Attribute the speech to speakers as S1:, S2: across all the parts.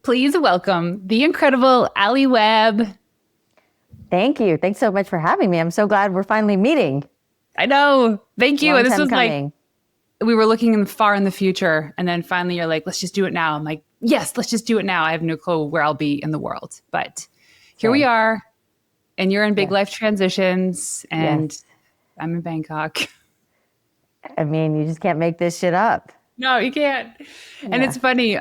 S1: Please welcome the incredible Alli Webb.
S2: Thank you. Thanks so much for having me. I'm so glad we're finally meeting.
S1: I know. Thank you.
S2: Long
S1: And this
S2: time
S1: was
S2: coming.
S1: we were looking far in the future. And then finally you're like, let's just do it now. I'm like, yes, let's just do it now. I have no clue where I'll be in the world. But here we
S2: Same.
S1: are. And you're in big
S2: Yes.
S1: life transitions. And
S2: Yes.
S1: I'm in Bangkok.
S2: I mean, you just can't make this shit up.
S1: No, you can't. And
S2: Yeah.
S1: it's funny.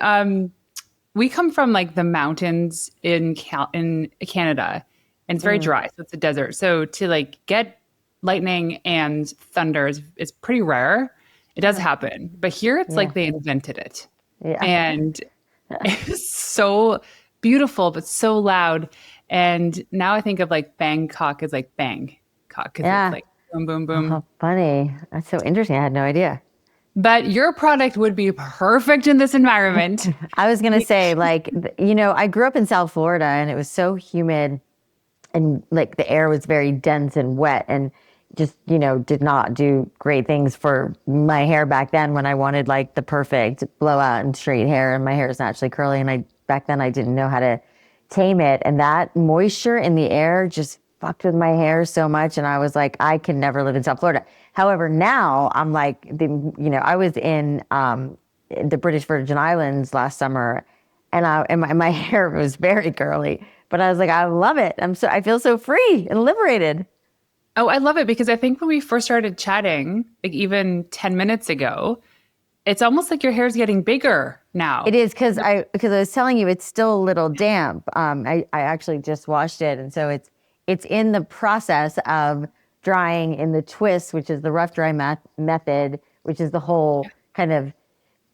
S1: We come from like the mountains in Canada, and it's very dry, so it's a desert. So to like get lightning and thunder is pretty rare. It does happen, but here it's
S2: Yeah.
S1: like they invented it,
S2: Yeah.
S1: and it's so beautiful but so loud. And now I think of like Bangkok as like Bangkok because
S2: Yeah.
S1: it's like boom, boom, boom.
S2: Oh, funny. That's so interesting. I had no idea.
S1: But your product would be perfect in this environment.
S2: I was going to say, like, I grew up in South Florida and it was so humid and like the air was very dense and wet and just, did not do great things for my hair back then when I wanted like the perfect blowout and straight hair. And my hair is naturally curly. And back then I didn't know how to tame it. And that moisture in the air just fucked with my hair so much. And I was like, I can never live in South Florida. However, now I'm like, I was in the British Virgin Islands last summer and my hair was very curly, but I was like, I love it. I feel so free and liberated.
S1: Oh, I love it because I think when we first started chatting, like even 10 minutes ago, it's almost like your hair's getting bigger now.
S2: It is because I was telling you it's still a little damp. I actually just washed it, and so it's in the process of drying in the twist, which is the rough dry method, which is the whole kind of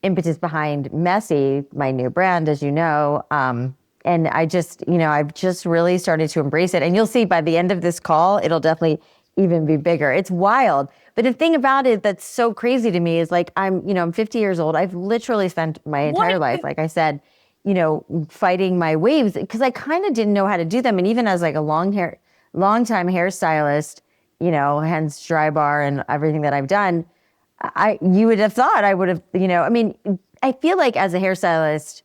S2: impetus behind Messy, my new brand, as you know. And I've just really started to embrace it. And you'll see by the end of this call, it'll definitely even be bigger. It's wild. But the thing about it that's so crazy to me is like, I'm 50 years old. I've literally spent my entire life, like I said, fighting my waves because I kind of didn't know how to do them. And even as like a long time hairstylist, hence Drybar and everything that I've done, you would have thought I would have, I feel like as a hairstylist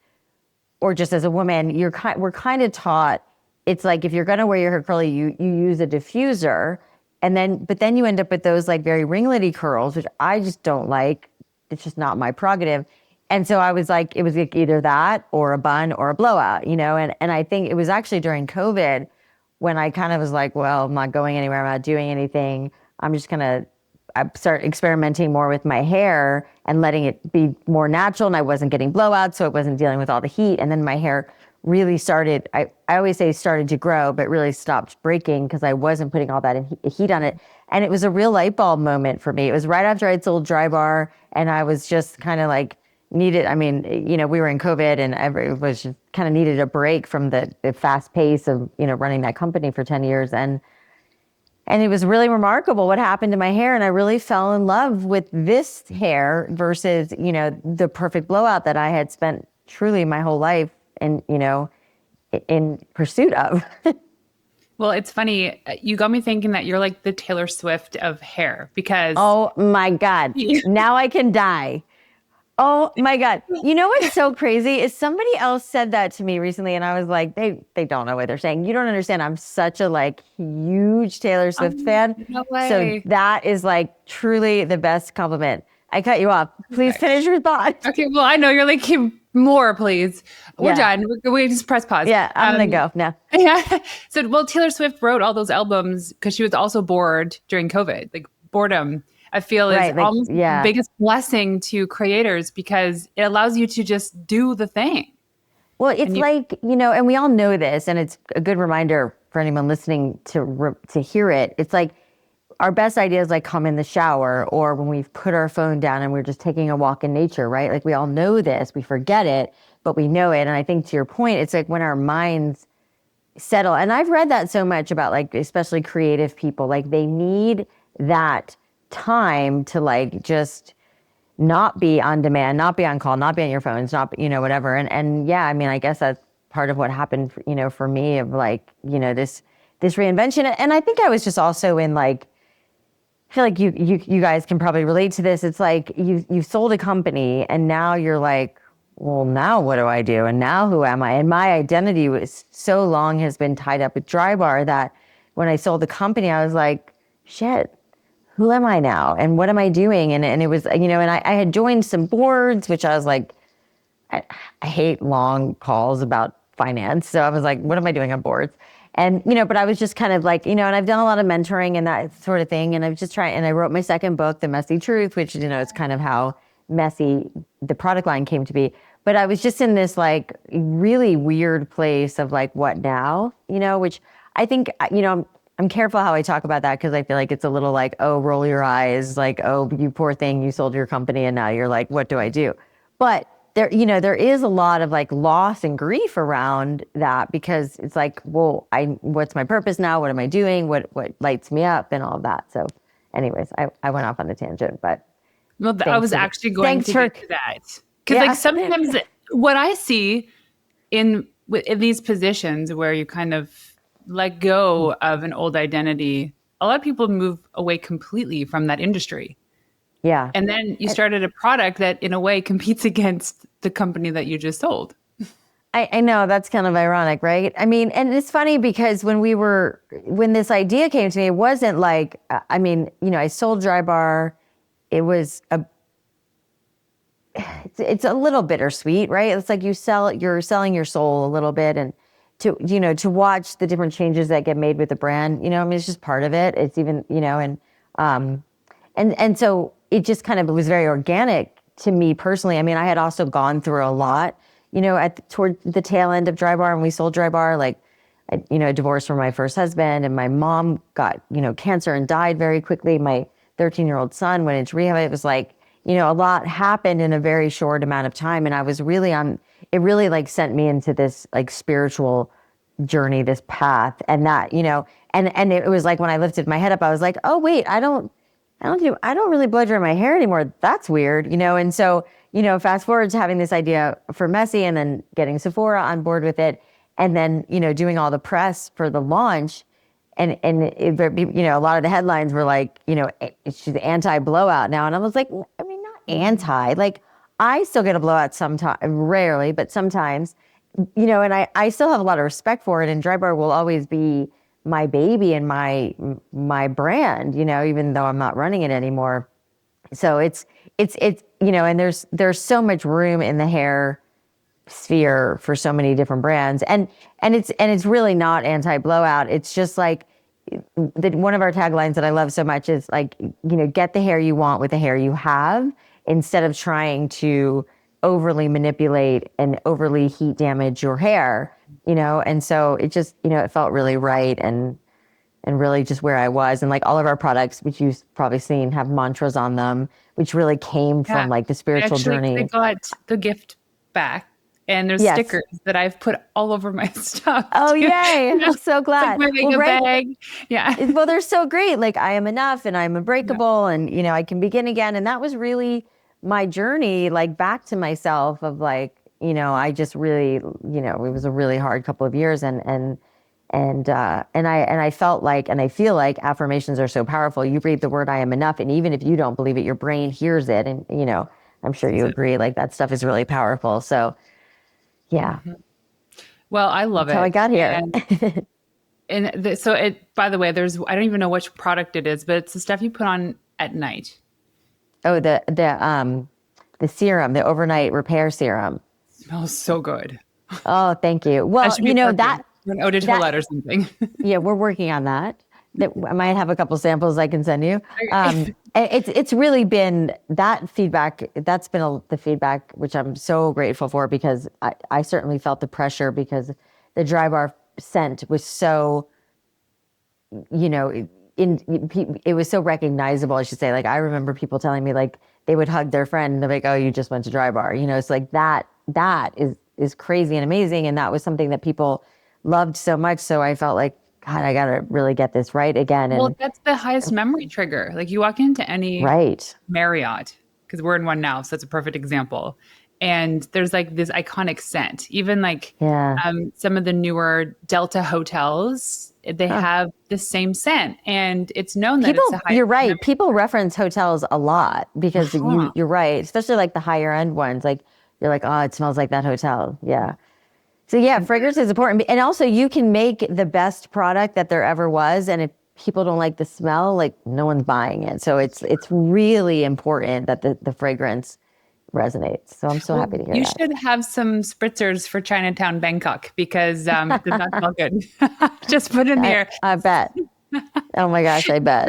S2: or just as a woman, we're kind of taught it's like if you're going to wear your hair curly, you use a diffuser but then you end up with those like very ringlety curls, which I just don't like. It's just not my prerogative. And so I was like, it was like either that or a bun or a blowout, and I think it was actually during COVID when I kind of was like, well, I'm not going anywhere. I'm not doing anything. I'm just going to start experimenting more with my hair and letting it be more natural. And I wasn't getting blowouts, so it wasn't dealing with all the heat. And then my hair really started, I always say started to grow, but really stopped breaking because I wasn't putting all that heat on it. And it was a real light bulb moment for me. It was right after I'd sold Drybar and I was just kind of like we were in COVID and it was just kind of needed a break from the fast pace of, running that company for 10 years. And it was really remarkable what happened to my hair. And I really fell in love with this hair versus, the perfect blowout that I had spent truly my whole life in pursuit of.
S1: Well, it's funny. You got me thinking that you're like the Taylor Swift of hair because
S2: Oh my God. Now I can die. Oh my God. You know what's so crazy is somebody else said that to me recently and I was like, they don't know what they're saying. You don't understand. I'm such a like huge Taylor Swift fan.
S1: No way.
S2: So that is like truly the best compliment. I cut you off. Please finish your thought.
S1: Okay, well, I know you're like, more, please. We're done. We just press pause.
S2: Yeah, I'm going to go now.
S1: Yeah. So, well, Taylor Swift wrote all those albums because she was also bored during COVID. Like boredom, I feel, is almost the biggest blessing to creators because it allows you to just do the thing.
S2: Well, it's like, and we all know this, and it's a good reminder for anyone listening to hear it. It's like our best ideas like come in the shower or when we've put our phone down and we're just taking a walk in nature, right? Like we all know this, we forget it, but we know it. And I think to your point, it's like when our minds settle. And I've read that so much about like, especially creative people, like they need that time to like just not be on demand, not be on call, not be on your phones, not, whatever. And yeah, I mean, I guess that's part of what happened, for me of like, this reinvention. And I think I was just also in like, I feel like you guys can probably relate to this. It's like you've sold a company and now you're like, well, now what do I do? And now who am I? And my identity was so long has been tied up with Drybar that when I sold the company, I was like, shit, who am I now? And what am I doing? And it was, and I had joined some boards, which I was like, I hate long calls about finance. So I was like, what am I doing on boards? And, but I was just kind of like, and I've done a lot of mentoring and that sort of thing. And I was just trying, and I wrote my second book, The Messy Truth, which, is kind of how messy the product line came to be. But I was just in this like really weird place of like, what now? Which I think, I'm careful how I talk about that because I feel like it's a little like, oh, roll your eyes, like, oh, you poor thing, you sold your company and now you're like, what do I do? But there is a lot of like loss and grief around that because it's like, well, what's my purpose now? What am I doing? What lights me up and all of that. So anyways, I went off on a tangent, but
S1: well, I was actually going to get to that. Because like sometimes what I see in these positions where you kind of let go of an old identity, a lot of people move away completely from that industry.
S2: Yeah.
S1: And then you started a product that in a way competes against the company that you just sold.
S2: I know that's kind of ironic, right? I mean, and it's funny because when this idea came to me, it wasn't like, I sold Drybar. It was it's a little bittersweet, right? It's like you're selling your soul a little bit and to watch the different changes that get made with the brand, it's just part of it. It's even, and so it just kind of was very organic to me personally. I mean, I had also gone through a lot, toward the tail end of Drybar when we sold Drybar, like, I divorced from my first husband and my mom got, cancer and died very quickly. My 13-year-old son went into rehab. It was like, a lot happened in a very short amount of time. And I was really it really like sent me into this like spiritual journey, this path. And that, and it was like when I lifted my head up, I was like, oh wait, I don't really blow dry my hair anymore. That's weird, And so, fast forward to having this idea for Messy and then getting Sephora on board with it. And then, doing all the press for the launch. And a lot of the headlines were like, she's anti-blowout now. And I was like, I mean, not anti. Like, I still get a blowout sometimes, rarely, but sometimes, and I still have a lot of respect for it. And Drybar will always be my baby and my brand, even though I'm not running it anymore. So it's and there's so much room in the hair sphere for so many different brands, and it's really not anti-blowout. It's just like one of our taglines that I love so much is like, get the hair you want with the hair you have, instead of trying to overly manipulate and overly heat damage your hair, and so it just, it felt really right and really just where I was. And like all of our products, which you've probably seen, have mantras on them, which really came from like the spiritual journey.
S1: I got the gift back. And there's stickers that I've put all over my stuff.
S2: Oh, yay. I'm so glad.
S1: Like my bag. Yeah.
S2: Well, they're so great. Like, I am enough and I'm unbreakable and, I can begin again. And that was really my journey, like back to myself of like, I just really, it was a really hard couple of years. And I felt like, and I feel like affirmations are so powerful. You read the word, I am enough. And even if you don't believe it, your brain hears it. And, I'm sure you agree, like that stuff is really powerful. So, yeah.
S1: Well, I love
S2: That's
S1: it.
S2: How I got here.
S1: By the way, I don't even know which product it is, but it's the stuff you put on at night.
S2: Oh, the serum, the overnight repair serum.
S1: It smells so good.
S2: Oh, thank you. Well, that
S1: an eau de toilette or something.
S2: Yeah, we're working on that. I might have a couple samples I can send you. It's really been that feedback. That's been the feedback, which I'm so grateful for, because I certainly felt the pressure because the Drybar scent was so, it was so recognizable, I should say. Like, I remember people telling me like they would hug their friend and they're like, oh, you just went to Drybar. It's like that is crazy and amazing. And that was something that people loved so much. So I felt like, God, I got to really get this right again. And,
S1: well, that's the highest memory trigger. Like, you walk into any Marriott, because we're in one now, so that's a perfect example. And there's like this iconic scent. Even like some of the newer Delta hotels, they have the same scent. And it's known that it's a high.
S2: You're right. People reference hotels a lot because you're right, especially like the higher end ones. Like you're like, oh, it smells like that hotel. Yeah. So yeah, fragrance is important. And also you can make the best product that there ever was. And if people don't like the smell, like no one's buying it. So it's really important that the fragrance resonates. So I'm so happy to hear
S1: You
S2: that.
S1: should have some spritzers for Chinatown, Bangkok, because it does not smell good. Just put it in the air.
S2: I bet. Oh my gosh, I bet.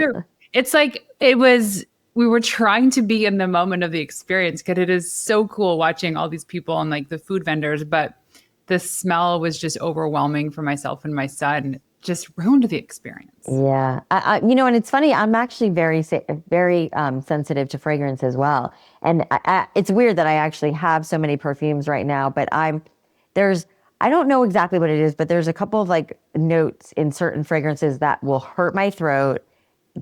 S1: It's like we were trying to be in the moment of the experience because it is so cool watching all these people and like the food vendors, but the smell was just overwhelming for myself and my son. It just ruined the experience.
S2: Yeah. And it's funny, I'm actually very sensitive to fragrance as well. And it's weird that I actually have so many perfumes right now, but I don't know exactly what it is, but there's a couple of like notes in certain fragrances that will hurt my throat,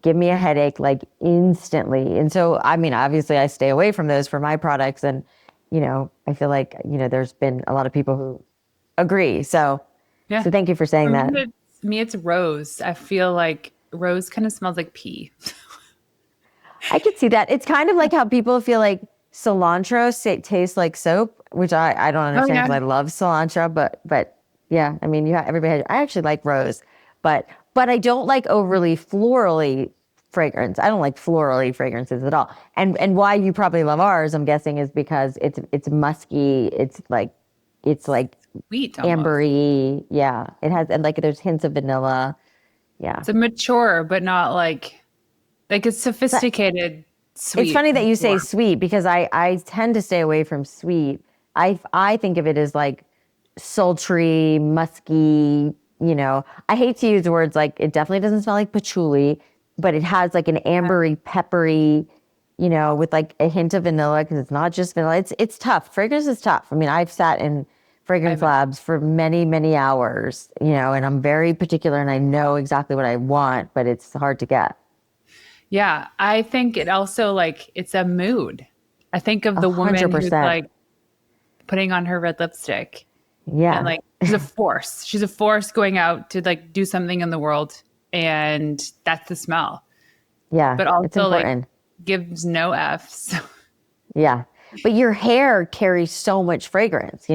S2: give me a headache like instantly. And so, I mean, obviously I stay away from those for my products. And, I feel like, there's been a lot of people who agree. So thank you for saying that.
S1: Me, it's rose. I feel like rose kind of smells like pee.
S2: I could see that. It's kind of like how people feel like cilantro tastes like soap, which I don't understand because I love cilantro, but yeah, I mean, everybody. I actually like rose, but I don't like overly florally fragrance. I don't like florally fragrances at all. And why you probably love ours, I'm guessing, is because it's musky. It's like
S1: sweet,
S2: ambery. Yeah, it has, and like there's hints of vanilla. Yeah,
S1: it's a mature, but not like it's sophisticated. Sweet.
S2: It's funny that you say sweet because I tend to stay away from sweet. I think of it as like sultry, musky. I hate to use words like it definitely doesn't smell like patchouli, but it has like an ambery, peppery, with like a hint of vanilla because it's not just vanilla. It's tough. Fragrance is tough. I mean, I've sat in fragrance labs for many, many hours, and I'm very particular and I know exactly what I want, but it's hard to get.
S1: Yeah, I think it also it's a mood. I think of the 100%. Woman who's like putting on her red lipstick.
S2: Yeah.
S1: And she's a force. She's a force going out to do something in the world. And that's the smell.
S2: Yeah.
S1: But also gives no Fs.
S2: Yeah. But your hair carries so much fragrance,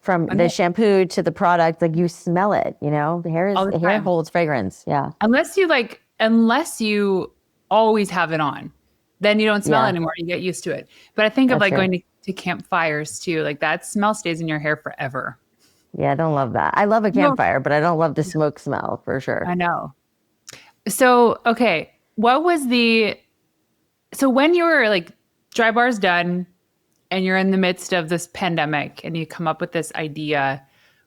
S2: from the shampoo to the product, you smell it, the hair holds fragrance. Yeah.
S1: Unless you always have it on, then you don't smell it anymore. You get used to it. But I think of going to campfires too. That smell stays in your hair forever.
S2: Yeah, I don't love that. I love a campfire, but I don't love the smoke smell for sure.
S1: I know. So, okay. So when you were Drybar's done and you're in the midst of this pandemic and you come up with this idea,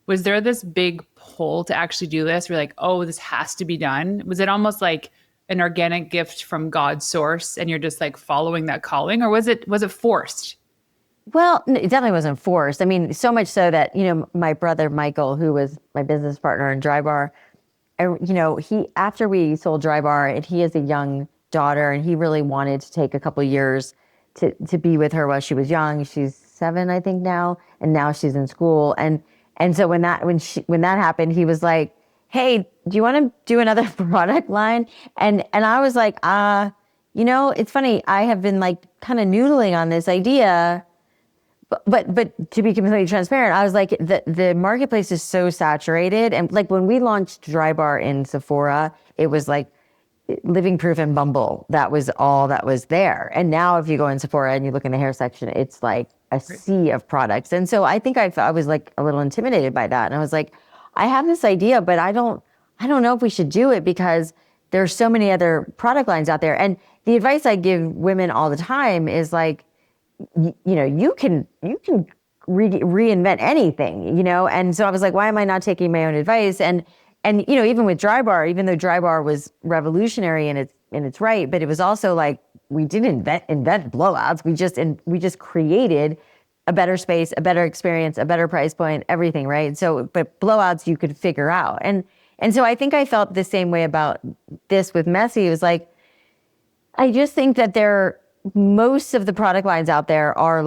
S1: was there this big pull to actually do this? We're like, oh, this has to be done. Was it almost like an organic gift from God's source and you're just following that calling, or was it forced?
S2: Well, it definitely wasn't forced. I mean, so much so that, my brother, Michael, who was my business partner in Drybar, after we sold Drybar, and he has a young daughter and he really wanted to take a couple of years to be with her while she was young. She's 7, I think now, and now she's in school. And so when that happened, he was like, hey, do you want to do another product line? And I was like, it's funny. I have been kind of noodling on this idea, but to be completely transparent, I was like, the marketplace is so saturated. And when we launched Drybar in Sephora, it was Living Proof and Bumble. That was all that was there. And now if you go in Sephora and you look in the hair section, it's like a sea of products. And so I think I was a little intimidated by that. And I was like, I have this idea, but I don't know if we should do it because there's so many other product lines out there. And the advice I give women all the time is you can reinvent anything, And so I was like, why am I not taking my own advice? And even with Drybar, even though Drybar was revolutionary in its right, but it was also we didn't invent blowouts. We just created a better space, a better experience, a better price point, everything, right? So, but blowouts you could figure out. And so I think I felt the same way about this with Messy. It was I just think that most of the product lines out there are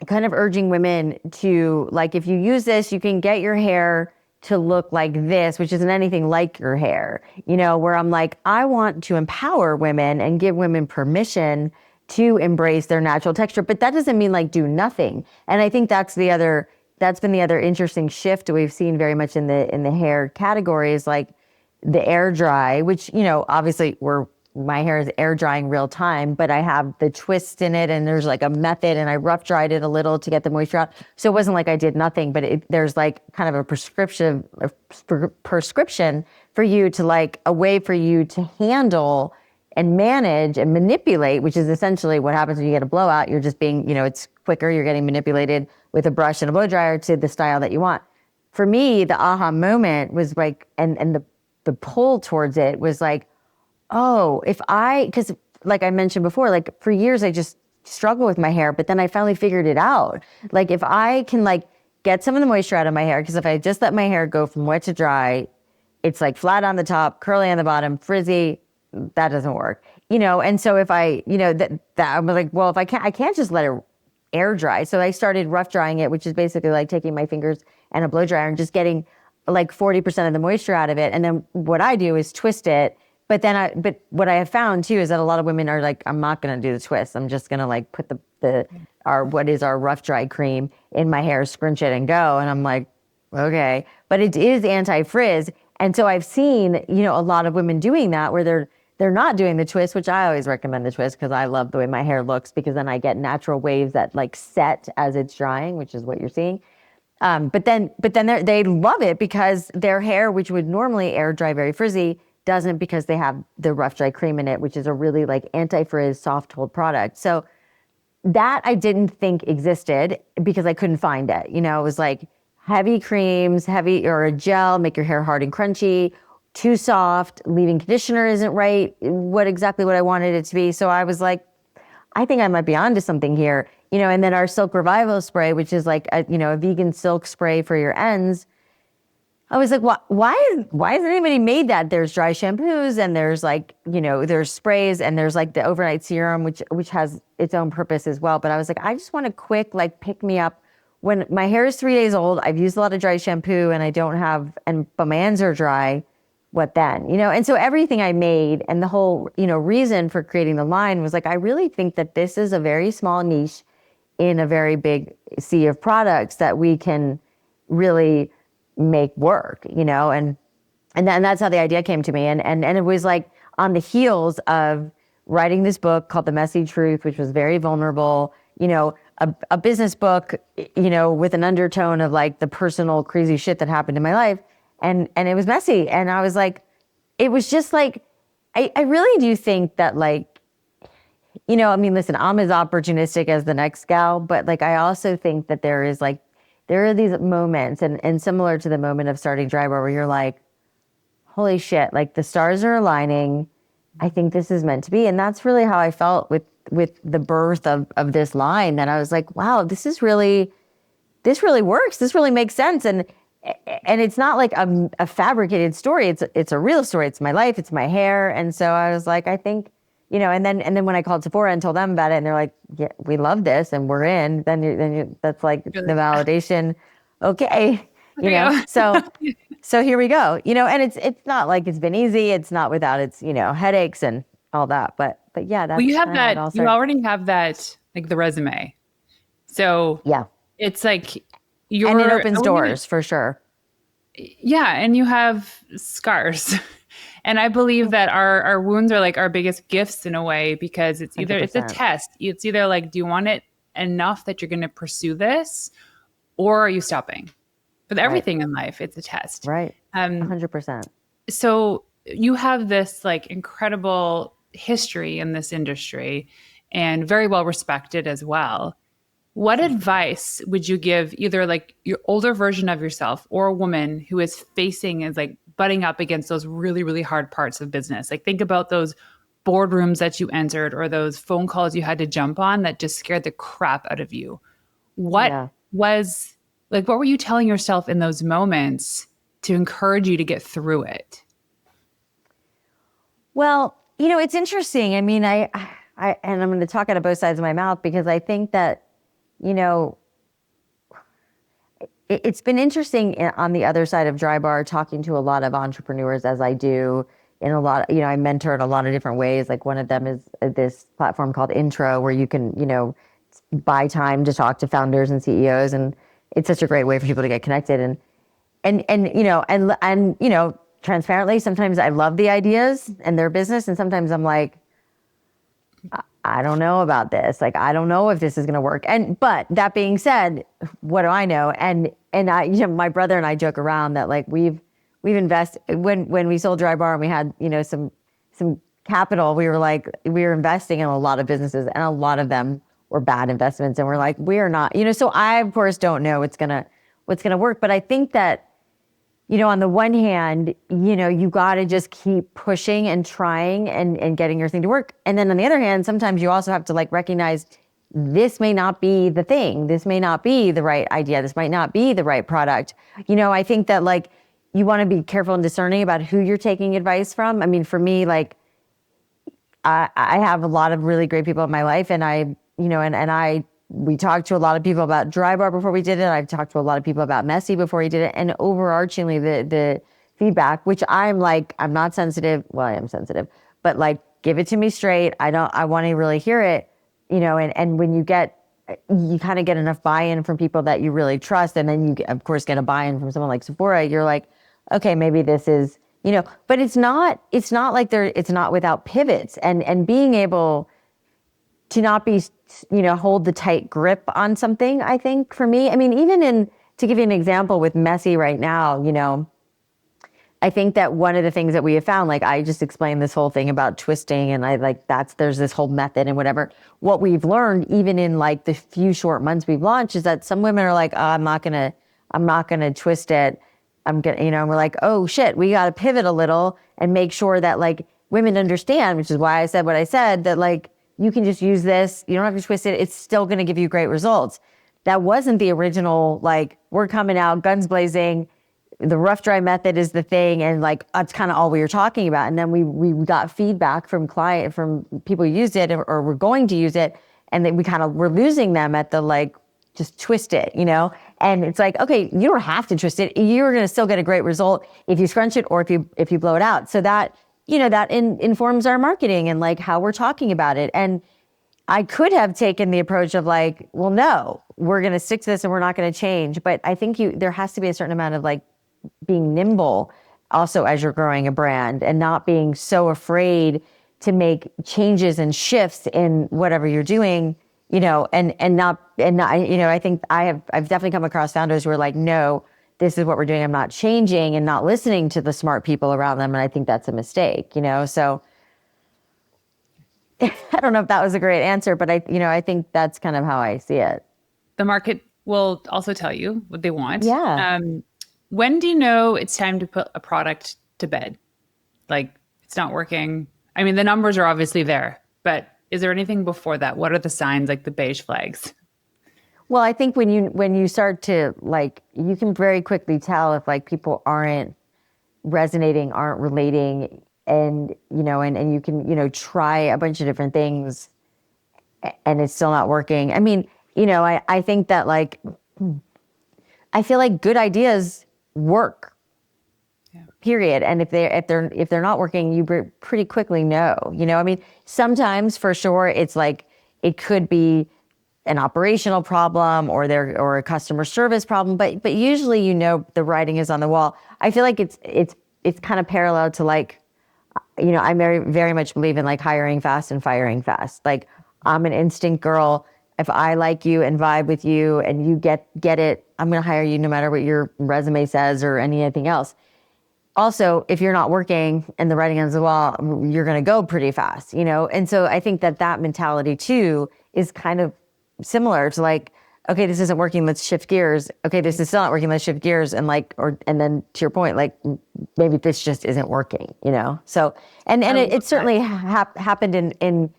S2: kind of urging women to if you use this, you can get your hair to look like this, which isn't anything like your hair, where I'm I want to empower women and give women permission to embrace their natural texture. But that doesn't mean like do nothing. And I think that's been the other interesting shift we've seen very much in the hair category is like the air dry, which, you know, obviously my hair is air drying real time, but I have the twist in it and there's like a method and I rough dried it a little to get the moisture out. So it wasn't like I did nothing, but there's like kind of a prescription for you to like a way for you to handle and manage and manipulate, which is essentially what happens when you get a blowout. You're just being, you know, it's quicker. You're getting manipulated with a brush and a blow dryer to the style that you want. For me, the aha moment was like, and the pull towards it was like, oh, because like I mentioned before, like for years I just struggled with my hair, but then I finally figured it out. Like if I can like get some of the moisture out of my hair, because if I just let my hair go from wet to dry, it's like flat on the top, curly on the bottom, frizzy. That doesn't work, you know? And so if I, you know, that I'm like, well, if I can't just let it air dry. So I started rough drying it, which is basically like taking my fingers and a blow dryer and just getting like 40% of the moisture out of it. And then what I do is twist it. But what I have found too is that a lot of women are like, I'm not going to do the twist. I'm just going to like put our rough dry cream in my hair, scrunch it and go. And I'm like, okay, but it is anti-frizz. And so I've seen, you know, a lot of women doing that where they're not doing the twist, which I always recommend the twist because I love the way my hair looks because then I get natural waves that like set as it's drying, which is what you're seeing. But then they love it because their hair, which would normally air dry very frizzy, doesn't because they have the rough dry cream in it, which is a really like anti-frizz soft hold product. So that I didn't think existed because I couldn't find it. You know, it was like heavy creams, or a gel, make your hair hard and crunchy, too soft, leave-in conditioner isn't right, exactly what I wanted it to be. So I was like, I think I might be onto something here. You know, and then our Silk Revival spray, which is like a vegan silk spray for your ends. I was like, why hasn't anybody made that? There's dry shampoos and there's like, you know, there's sprays and there's like the overnight serum, which has its own purpose as well. But I was like, I just want a quick, like pick me up when my hair is 3 days old. I've used a lot of dry shampoo and but my ends are dry. What then? You know, and so everything I made and the whole, you know, reason for creating the line was like, I really think that this is a very small niche in a very big sea of products that we can really make work, you know, and that's how the idea came to me. And it was like on the heels of writing this book called The Messy Truth, which was very vulnerable, you know, a business book, you know, with an undertone of like the personal crazy shit that happened in my life. And it was messy. And I was like, it was just like, I really do think that like, you know, I mean, listen, I'm as opportunistic as the next gal, but like, I also think that there are these moments and similar to the moment of starting Drybar where you're like, holy shit, like the stars are aligning. I think this is meant to be. And that's really how I felt with the birth of this line, that I was like, wow, this really works. This really makes sense. And it's not like a fabricated story. It's a real story. It's my life. It's my hair. And so I was like, I think, you know, and then when I called Sephora and told them about it, and they're like, yeah, we love this and we're in, then that's like the validation. Okay. You know, so here we go, you know, and it's not like it's been easy. It's not without its, you know, headaches and all that, but yeah, that's,
S1: well, you have that, you already have that, like the resume. So
S2: yeah,
S1: it's like
S2: and it opens doors for sure.
S1: Yeah. And you have scars. And I believe that our wounds are like our biggest gifts in a way, because it's either 100%. It's a test. It's either like, do you want it enough that you're going to pursue this, or are you stopping? With everything in life, it's a test.
S2: Right. 100%.
S1: So you have this like incredible history in this industry and very well respected as well. What advice would you give either like your older version of yourself or a woman who is facing is like butting up against those really, really hard parts of business? Like think about those boardrooms that you entered or those phone calls you had to jump on that just scared the crap out of you. What were you telling yourself in those moments to encourage you to get through it?
S2: Well, you know, it's interesting. I mean, I and I'm going to talk out of both sides of my mouth because I think that, you know, it's been interesting on the other side of Drybar, talking to a lot of entrepreneurs as I do, in a lot, I mentor in a lot of different ways. Like one of them is this platform called Intro, where you can, buy time to talk to founders and CEOs. And it's such a great way for people to get connected. And transparently, sometimes I love the ideas and their business. And sometimes I'm like, I don't know about this. Like, I don't know if this is going to work. But that being said, what do I know? And I, my brother and I joke around that like we've invested when we sold Drybar and we had, some capital, we were investing in a lot of businesses and a lot of them were bad investments. And we're like, we're not, so I of course don't know what's going to work. But I think that, on the one hand, you got to just keep pushing and trying and getting your thing to work. And then on the other hand, sometimes you also have to like recognize this may not be the thing. This may not be the right idea. This might not be the right product. I think that like you want to be careful and discerning about who you're taking advice from. I mean, for me, like I have a lot of really great people in my life, and we talked to a lot of people about Drybar before we did it. I've talked to a lot of people about Messy before he did it. And overarchingly, the feedback, which I'm not sensitive. Well, I am sensitive, but like, give it to me straight. I want to really hear it, and when you kind of get enough buy-in from people that you really trust. And then you, of course, get a buy-in from someone like Sephora. You're like, okay, maybe this is, but it's not like it's not without pivots and being able to not be, hold the tight grip on something. I think for me, I mean, to give you an example with Messy right now, I think that one of the things that we have found, like I just explained this whole thing about twisting and there's this whole method and whatever. What we've learned, even in like the few short months we've launched, is that some women are like, oh, I'm not gonna twist it. And we're like, oh shit, we got to pivot a little and make sure that like women understand, which is why I said what I said, that like, you can just use this. You don't have to twist it. It's still going to give you great results. That wasn't the original, like, we're coming out guns blazing. The rough dry method is the thing. And like, that's kind of all we were talking about. And then we got feedback from people who used it or were going to use it. And then we kind of were losing them at the like, just twist it, And it's like, okay, you don't have to twist it. You're going to still get a great result if you scrunch it or if you blow it out. So that, that informs our marketing and like how we're talking about it. And I could have taken the approach of like, well, no, we're going to stick to this and we're not going to change. But I think there has to be a certain amount of like being nimble also as you're growing a brand and not being so afraid to make changes and shifts in whatever you're doing, and not, I think I've definitely come across founders who are like, no, this is what we're doing. I'm not changing and not listening to the smart people around them. And I think that's a mistake, so I don't know if that was a great answer, but I think that's kind of how I see it.
S1: The market will also tell you what they want.
S2: Yeah.
S1: When do you know it's time to put a product to bed? Like it's not working. I mean, the numbers are obviously there, but is there anything before that? What are the signs, like the beige flags?
S2: Well, I think when you start to like, you can very quickly tell if like people aren't resonating, aren't relating, and and you can try a bunch of different things, and it's still not working. I mean, I think that like, I feel like good ideas work. Yeah. Period. And if they're not working, you pretty quickly know. I mean, sometimes for sure it's like it could be an operational problem or a customer service problem, but usually the writing is on the wall. I feel like it's kind of parallel to like, I very very much believe in like hiring fast and firing fast. Like I'm an instinct girl. If I like you and vibe with you and you get it, I'm going to hire you no matter what your resume says or anything else. Also, if you're not working and the writing on the wall, you're going to go pretty fast, And so I think that mentality too is kind of similar to like, okay, this isn't working, let's shift gears. Okay, this is still not working, let's shift gears. And like, and then to your point, like maybe this just isn't working, So, and it certainly happened in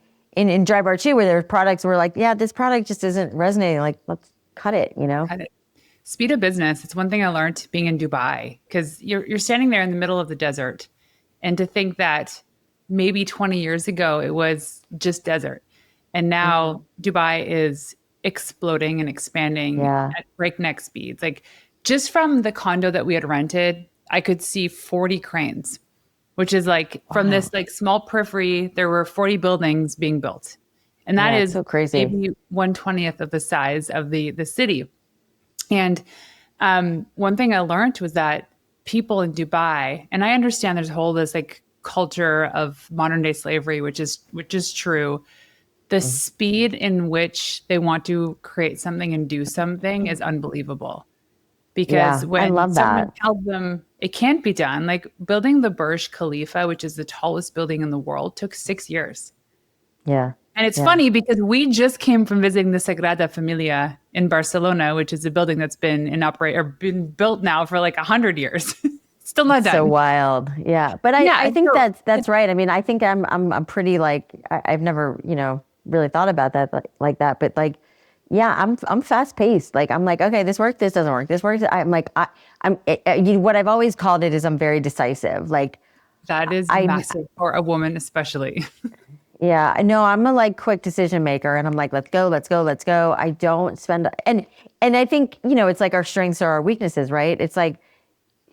S2: Drybar too, where there were products where like, yeah, this product just isn't resonating. Like, let's cut it, Cut
S1: it. Speed of business. It's one thing I learned being in Dubai, because you're standing there in the middle of the desert, and to think that maybe 20 years ago it was just desert, and now Dubai is exploding and expanding at breakneck speeds. Like just from the condo that we had rented, I could see 40 cranes which is like from this like small periphery, there were 40 buildings being built. And that
S2: Yeah, it's
S1: is
S2: so crazy.
S1: maybe 1/20th of the size of the city. And one thing I learned was that people in Dubai, and I understand there's a whole this like culture of modern day slavery, which is true. The speed in which they want to create something and do something is unbelievable. Because
S2: Yeah, I
S1: when
S2: love
S1: someone
S2: that.
S1: tells them it can't be done, like building the Burj Khalifa, which is the tallest building in the world, took 6 years.
S2: Yeah.
S1: And it's
S2: Yeah.
S1: funny because we just came from visiting the Sagrada Familia in Barcelona, which is a building that's been in operate or been built now for like 100 years. Still not
S2: It's so
S1: done.
S2: wild. Yeah. But
S1: Yeah.
S2: I think
S1: So
S2: that's right. I mean, I think I'm pretty like I've never, really thought about that like that. But like, yeah, I'm fast paced. Like I'm like, okay, this worked, this doesn't work. This works. I'm like what I've always called it is I'm very decisive. Like
S1: that is
S2: I
S1: massive for a woman, especially.
S2: Yeah, I know I'm a like quick decision maker and I'm like, let's go, let's go, let's go. I don't spend and I think, it's like our strengths are our weaknesses, right? It's like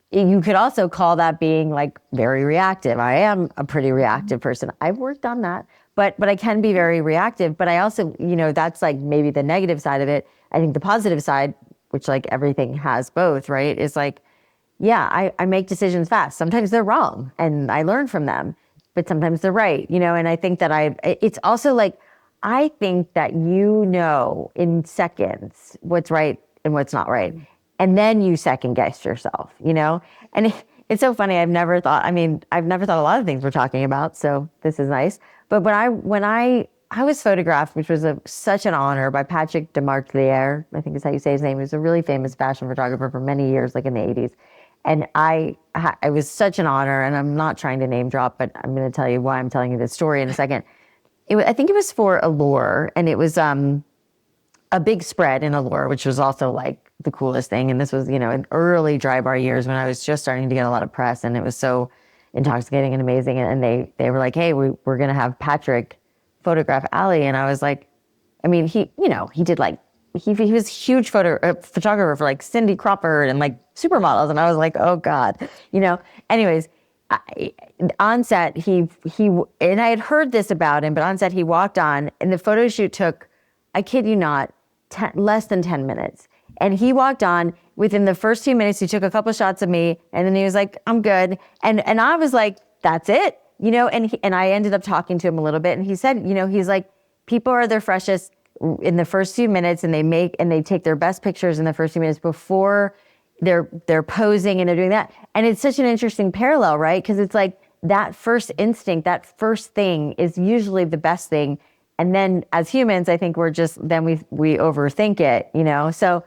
S2: you could also call that being like very reactive. I am a pretty reactive person. I've worked on that, but I can be very reactive. But I also, that's like maybe the negative side of it. I think the positive side, which like everything has both, right? Is like, yeah, I make decisions fast. Sometimes they're wrong and I learn from them, but sometimes they're right, and I think that it's also like, I think that in seconds what's right and what's not right. And then you second guess yourself, And it's so funny. I've never thought a lot of things we're talking about. So this is nice. But when I was photographed, which was such an honor by Patrick Demarchelier, I think is how you say his name. He was a really famous fashion photographer for many years, like in the 80s. And it was such an honor, and I'm not trying to name drop, but I'm going to tell you why I'm telling you this story in a second. I think it was for Allure, and it was a big spread in Allure, which was also like the coolest thing. And this was, in early Drybar years when I was just starting to get a lot of press, and it was so intoxicating and amazing. And they were like, hey, we're going to have Patrick photograph Alli. And I was like, I mean, he did like, he was a huge photographer for like Cindy Crawford and like supermodels. And I was like, oh God, anyways, on set, and I had heard this about him, but on set he walked on and the photo shoot took, I kid you not, less than 10 minutes. And he walked on within the first 2 minutes, he took a couple shots of me and then he was like, I'm good. And I was like, that's it, and I ended up talking to him a little bit and he said, he's like, people are their freshest in the first few minutes and they take their best pictures in the first few minutes before they're posing and they're doing that. And it's such an interesting parallel, right? Because it's like that first instinct, that first thing is usually the best thing. And then as humans, I think we overthink it, So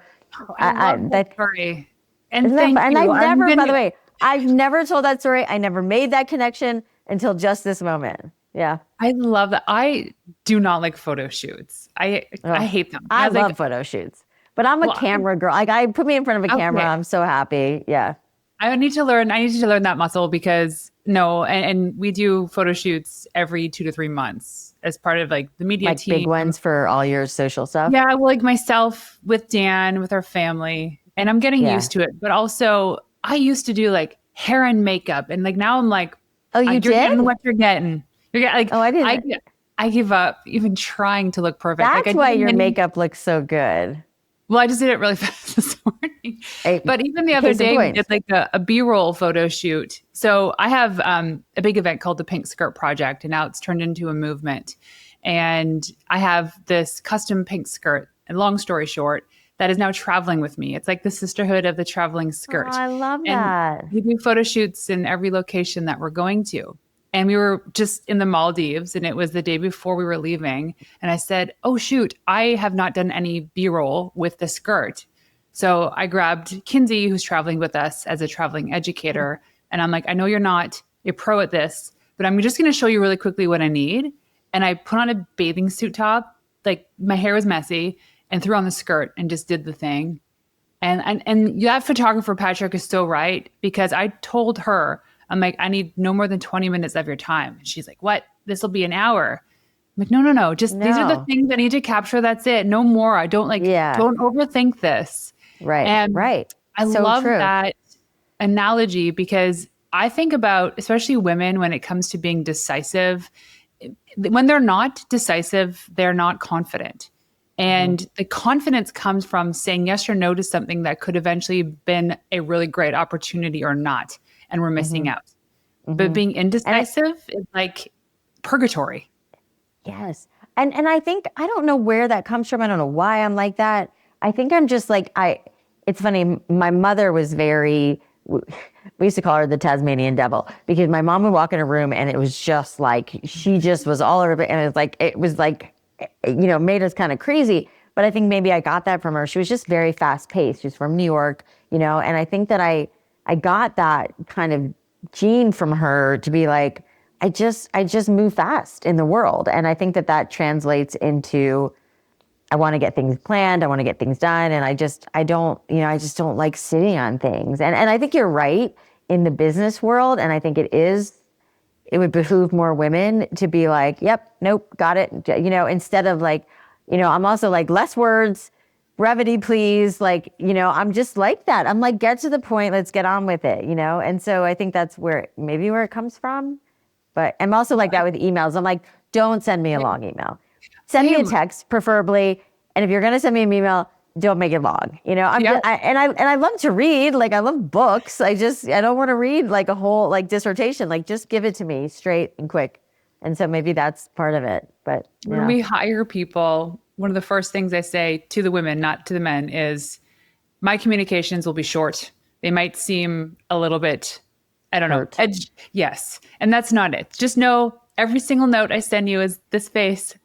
S1: I love that story. And
S2: isn't that
S1: thank
S2: fun?
S1: you.
S2: And by the way, I've never told that story. I never made that connection until just this moment. Yeah.
S1: I love that. I do not like photo shoots. I hate them.
S2: I
S1: was
S2: love
S1: like,
S2: photo shoots, but I'm a camera girl. Like put me in front of a camera.
S1: okay.
S2: I'm so happy. Yeah.
S1: I need to learn that muscle because and we do photo shoots every 2 to 3 months as part of like the media
S2: Like
S1: team.
S2: big ones for all your social stuff.
S1: Yeah. Well, like myself with Dan, with our family, and I'm getting used to it. But also I used to do like hair and makeup. And like, now I'm like,
S2: oh, you're
S1: getting what you're getting. You're getting like,
S2: oh, I didn't.
S1: I give up even trying to look perfect.
S2: That's why your makeup looks so good.
S1: Well, I just did it really fast this morning. But even the other day, we did like a B-roll photo shoot. So I have a big event called the Pink Skirt Project, and now it's turned into a movement. And I have this custom pink skirt, and long story short, that is now traveling with me. It's like the sisterhood of the traveling skirt.
S2: Oh, I love
S1: that. We do photo shoots in every location that we're going to. And we were just in the Maldives, and it was the day before we were leaving. And I said, oh, shoot, I have not done any B-roll with the skirt. So I grabbed Kinsey, who's traveling with us as a traveling educator. And I'm like, I know you're not a pro at this, but I'm just going to show you really quickly what I need. And I put on a bathing suit top, like my hair was messy, and threw on the skirt and just did the thing. And that photographer, Patrick, is so right, because I told her, I'm like, I need no more than 20 minutes of your time. And she's like, what? This will be an hour. I'm like, no. Just these are the things I need to capture. That's it. No more. I don't don't overthink this.
S2: Right.
S1: And
S2: right.
S1: I love that analogy because I think about, especially women, when it comes to being decisive, when they're not decisive, they're not confident. And the confidence comes from saying yes or no to something that could eventually been a really great opportunity or not. And we're missing out. But being indecisive is like purgatory.
S2: Yes. And I think, I don't know where that comes from. I don't know why I'm like that. I think I'm just like, it's funny. My mother was very, we used to call her the Tasmanian devil, because my mom would walk in a room and it was just like, she just was all over it. And it was like, made us kind of crazy. But I think maybe I got that from her. She was just very fast paced. She's from New York, and I think that I got that kind of gene from her to be like, I just move fast in the world. And I think that translates into, I want to get things planned. I want to get things done. And I just don't like sitting on things. And I think you're right in the business world. And I think it would behoove more women to be like, yep, nope, got it. Instead of like, I'm also like, less words, brevity, please. Like, I'm just like that. I'm like, get to the point, let's get on with it, And so I think that's where it comes from. But I'm also like that with emails. I'm like, don't send me a long email. Send me a text, preferably. And if you're going to send me an email, don't make it long. I love to read. Like, I love books. I don't want to read like a whole like dissertation. Like, just give it to me straight and quick. And so maybe that's part of it. But
S1: when we hire people, one of the first things I say to the women, not to the men, is my communications will be short. They might seem a little bit, I don't know. Yes. And that's not it. Just know every single note I send you is this face.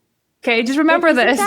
S1: Okay. Just remember this.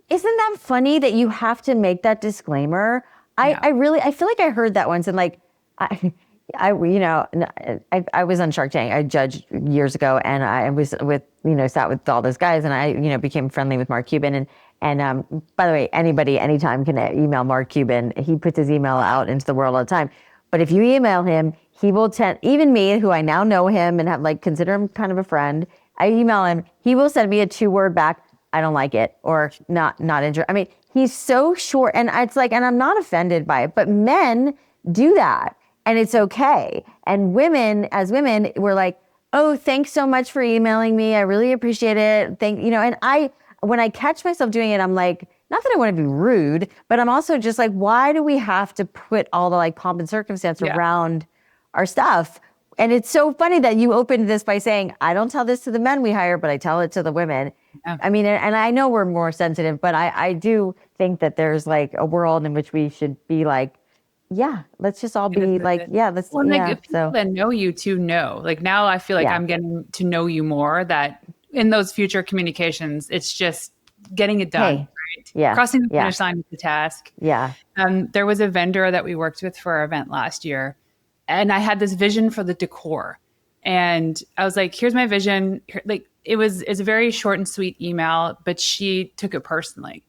S2: Isn't that funny that you have to make that disclaimer? I feel like I heard that once, and like, I was on Shark Tank. I judged years ago, and I was sat with all those guys, and I, became friendly with Mark Cuban. And by the way, anybody, anytime can email Mark Cuban. He puts his email out into the world all the time. But if you email him, he will even me, who I now know him and have like consider him kind of a friend. I email him, he will send me a 2-word back, I don't like it, or not interested. I mean, he's so short, and it's like, and I'm not offended by it, but men do that, and it's okay. And women, as women, we're like, oh, thanks so much for emailing me. I really appreciate it. And when I catch myself doing it, I'm like, not that I want to be rude, but I'm also just like, why do we have to put all the like pomp and circumstance around our stuff? And it's so funny that you opened this by saying, I don't tell this to the men we hire, but I tell it to the women. Yeah. I mean, and I know we're more sensitive, but I do think that there's like a world in which we should be like, yeah, let's just all be like, yeah, let's.
S1: Well, like, if people that know you to know, like now I feel like I'm getting to know you more, that in those future communications, it's just getting it done. Hey. Right?
S2: Yeah.
S1: Crossing the finish line is the task.
S2: Yeah.
S1: There was a vendor that we worked with for our event last year, and I had this vision for the decor. And I was like, here's my vision. Like, it's a very short and sweet email, but she took it personally.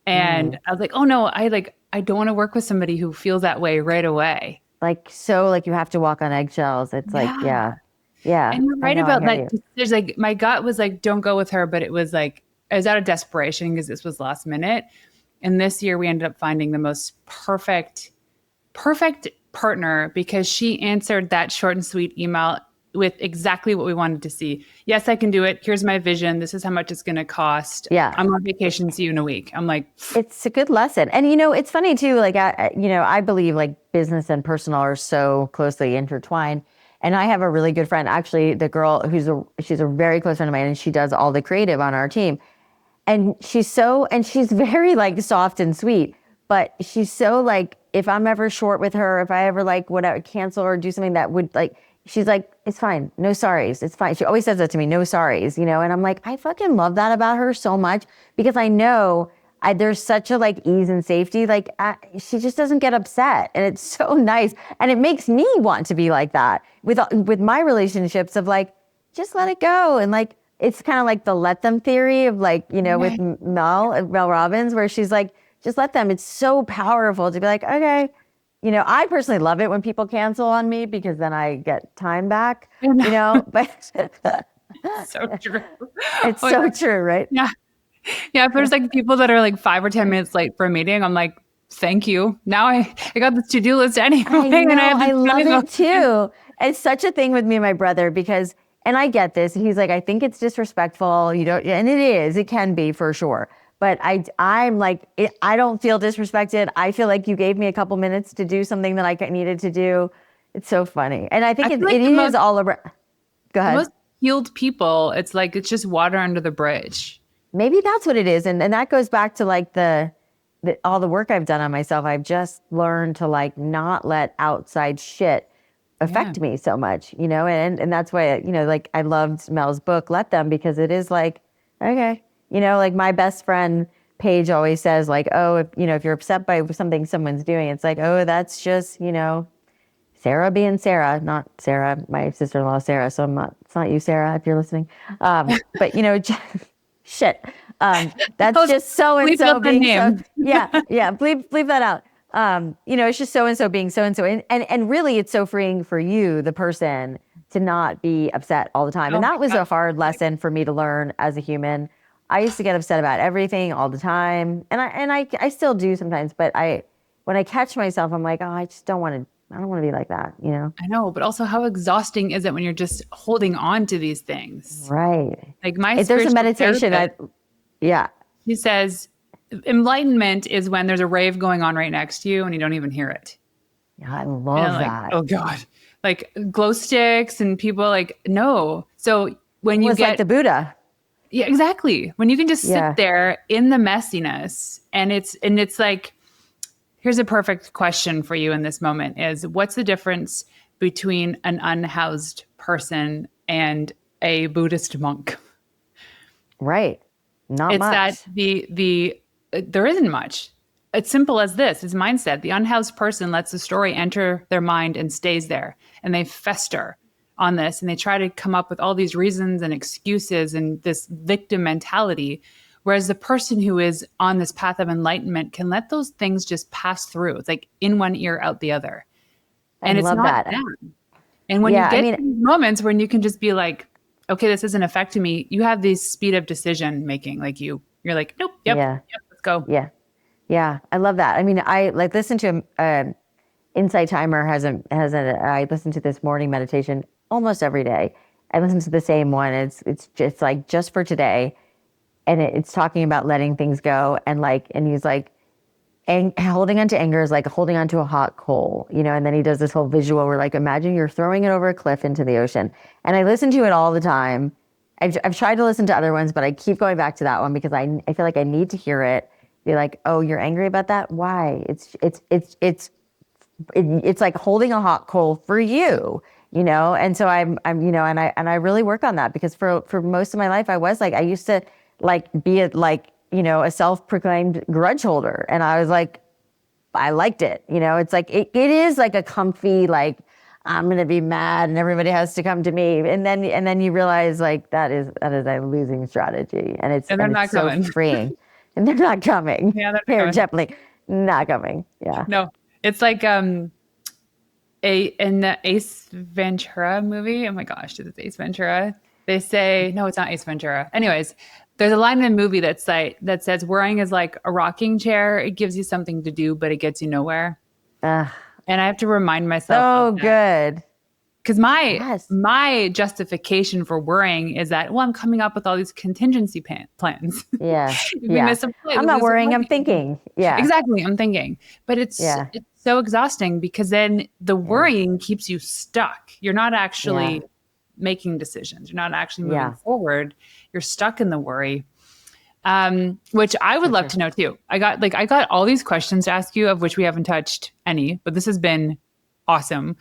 S1: And I was like, oh no, I don't want to work with somebody who feels that way right away.
S2: Like, so like you have to walk on eggshells. It's like, yeah.
S1: And you're right about that. There's like, my gut was like, don't go with her. But it was like, I was out of desperation because this was last minute. And this year we ended up finding the most perfect partner, because she answered that short and sweet email with exactly what we wanted to see. Yes, I can do it. Here's my vision. This is how much it's going to cost.
S2: Yeah.
S1: I'm on vacation. See you in a week. I'm like,
S2: it's a good lesson. And, it's funny too. Like, I believe like business and personal are so closely intertwined. And I have a really good friend, actually, the girl she's a very close friend of mine, and she does all the creative on our team. And she's very like soft and sweet, but she's so like, if I'm ever short with her, if I ever like whatever, cancel or do something that would like, she's like, it's fine. No sorries. It's fine. She always says that to me, no sorries, and I'm like, I fucking love that about her so much, because I know there's such a like ease and safety. Like she just doesn't get upset, and it's so nice. And it makes me want to be like that with my relationships of like, just let it go. And like, it's kind of like the let them theory of like, with Mel Robbins, where she's like, just let them. It's so powerful to be like, okay. I personally love it when people cancel on me, because then I get time back, but
S1: so true.
S2: It's so true, right?
S1: Yeah. Yeah. If there's like people that are like 5 or 10 minutes late for a meeting, I'm like, thank you. Now I got this to-do list anyway.
S2: I love it too. It's such a thing with me and my brother because, and I get this. He's like, I think it's disrespectful. You don't, and it is. It can be for sure. But I'm like, I don't feel disrespected. I feel like you gave me a couple minutes to do something that I needed to do. It's so funny, and I think
S1: I feel like
S2: it is all around. Go
S1: the
S2: ahead.
S1: most healed people, it's like it's just water under the bridge.
S2: Maybe that's what it is, and that goes back to like all the work I've done on myself. I've just learned to like not let outside shit affect me so much, and that's why, like I loved Mel's book, Let Them, because it is like, okay, like my best friend Paige always says like, oh, if you're upset by something someone's doing, it's like, oh, that's just, Sarah being Sarah, not Sarah, my sister-in-law, Sarah. So it's not you, Sarah, if you're listening. But shit. That's just so-and-so being so, yeah, bleep that out. It's just so-and-so being so-and-so. And really it's so freeing for you, the person, to not be upset all the time. And that was a hard lesson for me to learn as a human. I used to get upset about everything all the time. And I still do sometimes, but when I catch myself, I'm like, oh, I don't want to be like that,
S1: I know, but also how exhausting is it when you're just holding on to these things?
S2: Right.
S1: Like my
S2: if there's a meditation,
S1: he says enlightenment is when there's a rave going on right next to you and you don't even hear it.
S2: Yeah, I love that.
S1: Oh God. Like glow sticks and people like, no. So when you get
S2: like the Buddha.
S1: Yeah, exactly. When you can just sit there in the messiness and it's like, here's a perfect question for you in this moment is what's the difference between an unhoused person and a Buddhist monk?
S2: Right. Not
S1: it's
S2: much.
S1: It's that there isn't much. It's simple as this. It's mindset. The unhoused person lets the story enter their mind and stays there. And they fester on this. And they try to come up with all these reasons and excuses and this victim mentality. Whereas the person who is on this path of enlightenment can let those things just pass through. It's like in one ear, out the other. And it's not them. And when you get these moments when you can just be like, okay, this isn't affecting me, you have this speed of decision making. Like you're like, nope, yep, let's go.
S2: Yeah. Yeah. I love that. I mean, I like listen to Insight Timer I listen to this morning meditation almost every day. I listen to the same one. It's just like just for today. And it's talking about letting things go. And he's like, holding on to anger is like holding on to a hot coal, and then he does this whole visual where like, imagine you're throwing it over a cliff into the ocean. And I listen to it all the time. I've tried to listen to other ones, but I keep going back to that one because I feel like I need to hear it. Be like, oh, you're angry about that? Why? It's like holding a hot coal for you, And so I'm and I really work on that because for most of my life, I used to be a self-proclaimed grudge holder. And I was like, I liked it. It's like, it is like a comfy, like, I'm going to be mad and everybody has to come to me. And then you realize like that is a losing strategy. And it's so freeing. And they're not coming.
S1: Yeah,
S2: they're definitely not coming. Yeah.
S1: No, it's like, in the Ace Ventura movie. Oh my gosh, is it Ace Ventura? They say, no, it's not Ace Ventura. Anyways, there's a line in the movie that says worrying is like a rocking chair. It gives you something to do, but it gets you nowhere. And I have to remind myself.
S2: Oh, good.
S1: Because my justification for worrying is that, well, I'm coming up with all these contingency plans.
S2: Yeah. I'm not worrying. I'm thinking. Yeah.
S1: Exactly. I'm thinking. But it's so exhausting because then the worrying keeps you stuck. You're not actually making decisions. You're not actually moving forward. You're stuck in the worry, which I would love to know too. I got all these questions to ask you, of which we haven't touched any, but this has been awesome.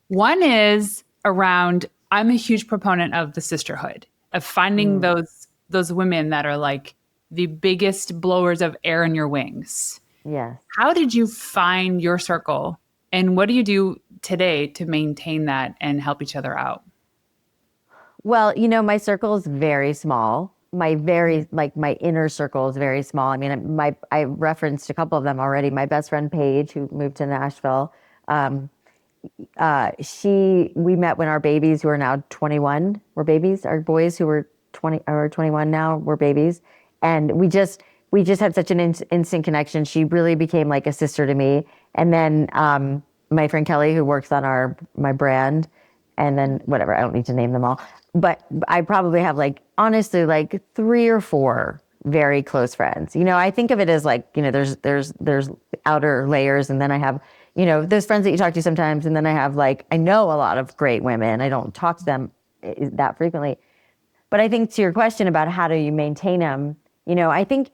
S1: One is around, I'm a huge proponent of the sisterhood, of finding those women that are like the biggest blowers of air in your wings.
S2: Yeah.
S1: How did you find your circle? And what do you do today to maintain that and help each other out?
S2: Well, my circle is very small. My inner circle is very small. I mean, I referenced a couple of them already. My best friend Paige, who moved to Nashville, we met when our babies, who are now 21, were babies. Our boys, who were 20 or 21 now, were babies, and we just had such an instant connection. She really became like a sister to me. And then my friend Kelly, who works on my brand, And then whatever, I don't need to name them all, but I probably have like, honestly, like 3 or 4 very close friends. I think of it as like, there's outer layers, and then I have, those friends that you talk to sometimes. And then I have like, I know a lot of great women. I don't talk to them that frequently, but I think to your question about how do you maintain them, I think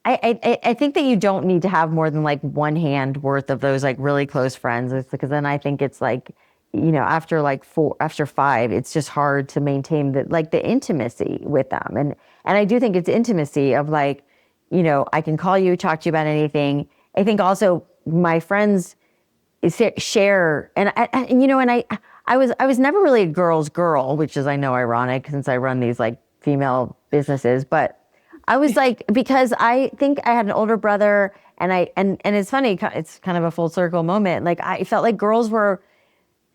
S2: I think that you don't need to have more than like one hand worth of those like really close friends, because then I think it's like, after like 4, after 5, it's just hard to maintain the intimacy with them. And I do think it's intimacy of like, I can call you, talk to you about anything. I think also my friends share, and I was never really a girl's girl, which is, I know, ironic since I run these like female businesses, but I was like, because I think I had an older brother, and it's funny, it's kind of a full circle moment. Like I felt like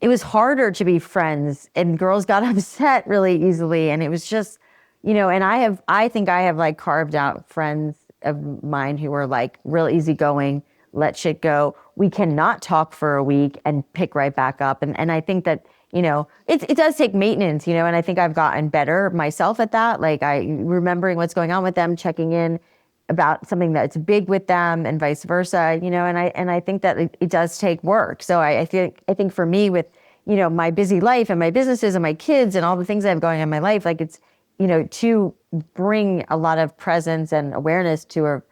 S2: it was harder to be friends, and girls got upset really easily. And it was just, and I think I have like carved out friends of mine who are like real easygoing, let shit go. We cannot talk for a week and pick right back up. And I think that, it does take maintenance, and I think I've gotten better myself at that. Like remembering what's going on with them, checking in about something that's big with them, and vice versa, and I think that it does take work. So I think for me, with, my busy life and my businesses and my kids and all the things I have going on in my life, like it's, to bring a lot of presence and awareness to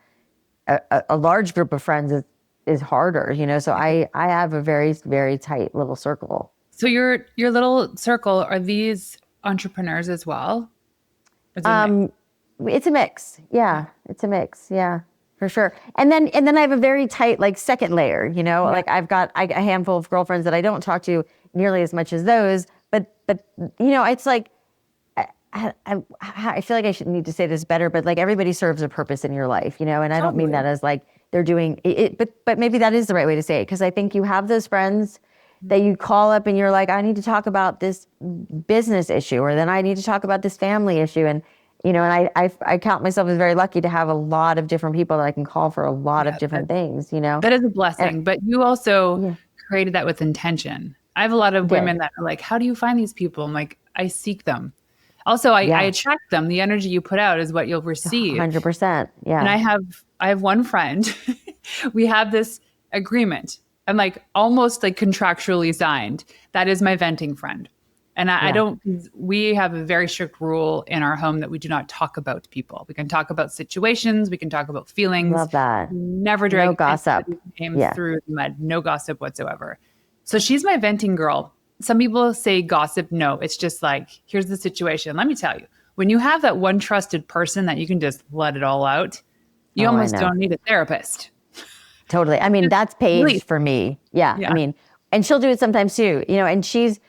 S2: a large group of friends is harder, so I have a very, very tight little circle.
S1: So your little circle, are these entrepreneurs as well?
S2: It's a mix. Yeah, it's a mix. Yeah, for sure. And then I have a very tight like second layer. Like I've got a handful of girlfriends that I don't talk to nearly as much as those. But it's like I feel like I should need to say this better, but like everybody serves a purpose in your life, and I don't mean that as like they're doing it, but maybe that is the right way to say it, because I think you have those friends that you call up and you're like, I need to talk about this business issue, or then I need to talk about this family issue. And, and I count myself as very lucky to have a lot of different people that I can call for a lot of different things,
S1: That is a blessing, but you also created that with intention. I have a lot of women that are like, how do you find these people? I'm like, I seek them. Also, I attract them. The energy you put out is what you'll receive.
S2: 100%. Yeah.
S1: And I have one friend, we have this agreement. I'm like almost like contractually signed. That is my venting friend. And we have a very strict rule in our home that we do not talk about people. We can talk about situations. We can talk about feelings.
S2: Love that.
S1: Never drag
S2: no gossip
S1: through the mud. No gossip whatsoever. So she's my venting girl. Some people say gossip. No, it's just like, here's the situation. Let me tell you, when you have that one trusted person that you can just let it all out, you almost don't need a therapist.
S2: Totally. I mean, that's Paige for me. Yeah. I mean, and she'll do it sometimes too, and she's,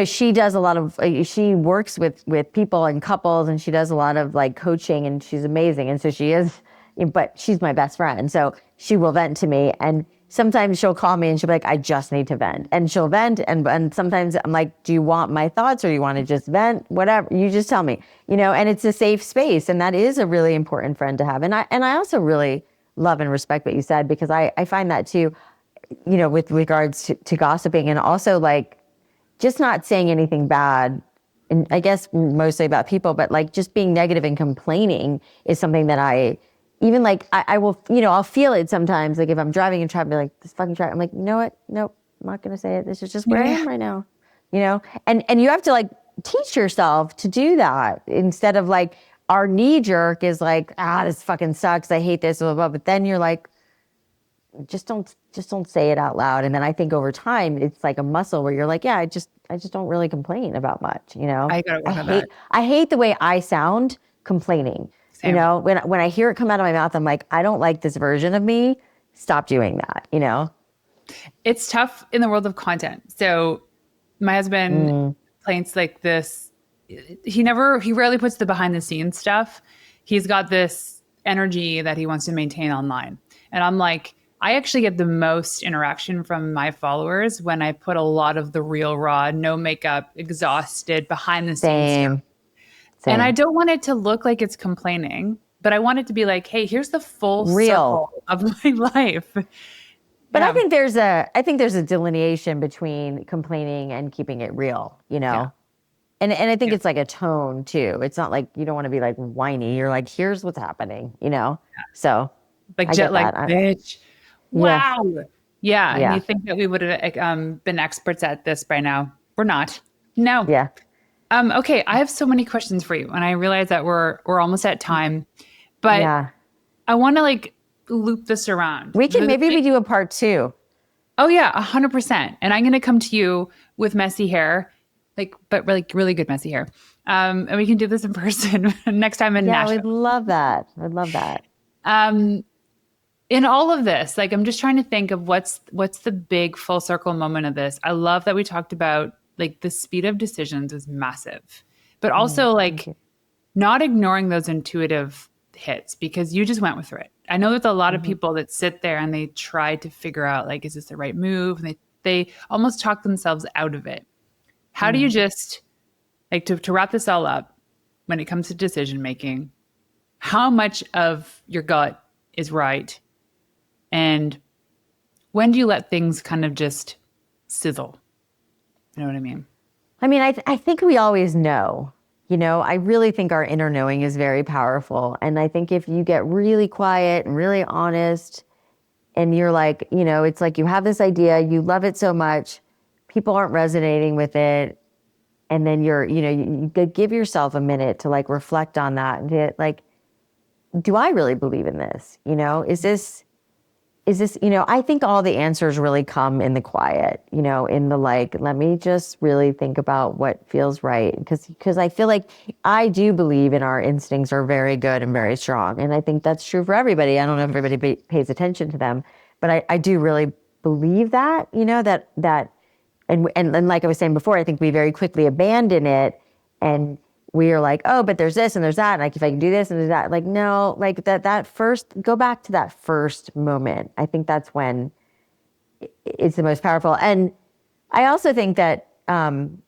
S2: she does a lot of, she works with people and couples, and she does a lot of like coaching, and she's amazing. And so she is, but she's my best friend. So she will vent to me, and sometimes she'll call me and she'll be like, I just need to vent. And she'll vent. And sometimes I'm like, do you want my thoughts, or you want to just vent? Whatever, you just tell me, and it's a safe space. And that is a really important friend to have. And I also really love and respect what you said, because I find that too, with regards to gossiping, and also like just not saying anything bad, and I guess mostly about people, but like just being negative and complaining is something that I will, I'll feel it sometimes. Like if I'm driving and traffic, be like, this fucking traffic, I'm like, you know what? Nope, I'm not going to say it. This is just where I am right now, and you have to like teach yourself to do that, instead of like, our knee jerk is like, this fucking sucks. I hate this, blah, blah, blah. But then you're like, just don't say it out loud. And then I think over time, it's like a muscle where you're like, I just don't really complain about much. I hate the way I sound complaining. Same. When I hear it come out of my mouth, I'm like, I don't like this version of me. Stop doing that.
S1: It's tough in the world of content. So my husband paints like this. He rarely puts the behind the scenes stuff. He's got this energy that he wants to maintain online. And I'm like, I actually get the most interaction from my followers when I put a lot of the real, raw, no makeup, exhausted, behind the scenes stuff. And I don't want it to look like it's complaining, but I want it to be like, hey, here's the full circle of my life.
S2: But I think there's a delineation between complaining and keeping it real, you know?
S1: Yeah.
S2: And I think it's like a tone too. It's not like you don't want to be like whiny. You're like, here's what's happening, you know? So
S1: Like
S2: I
S1: jet
S2: get
S1: lag,
S2: that.
S1: bitch.
S2: Yeah.
S1: Wow. Yeah. And
S2: Yeah.
S1: you think that we would have been experts at this by now. We're not. No.
S2: Yeah.
S1: Okay. I have so many questions for you. And I realize that we're almost at time, but
S2: Yeah.
S1: I want to like loop this around.
S2: Maybe we do a part 2.
S1: Oh yeah, 100%. And I'm going to come to you with messy hair, but really good messy hair. And we can do this in person next time in
S2: Yeah,
S1: Nashville.
S2: we'd love that. I'd love that.
S1: In all of this, like I'm just trying to think of what's the big full circle moment of this. I love that we talked about like the speed of decisions is massive, but also like not ignoring those intuitive hits because you just went with it. I know there's a lot of people that sit there and they try to figure out like, is this the right move? And they almost talk themselves out of it. How do you just like to wrap this all up when it comes to decision making? How much of your gut is right? And when do you let things kind of just sizzle? You know what I mean?
S2: I mean, I think we always know, you know, I really think our inner knowing is very powerful. And I think if you get really quiet and really honest and you're like, you know, it's like you have this idea, you love it so much, people aren't resonating with it. And then you give yourself a minute to like reflect on that and get like, do I really believe in this? You know, is this, you know, I think all the answers really come in the quiet, you know, in the like, let me just really think about what feels right. Because I feel like I do believe in our instincts are very good and very strong. And I think that's true for everybody. I don't know if everybody pays attention to them, but I do really believe that, you know, that, and like I was saying before, I think we very quickly abandon it and we are like, oh, but there's this and there's that. And like, if I can do this and do that, like, no, like that first, go back to that first moment. I think that's when it's the most powerful. And I also think that, you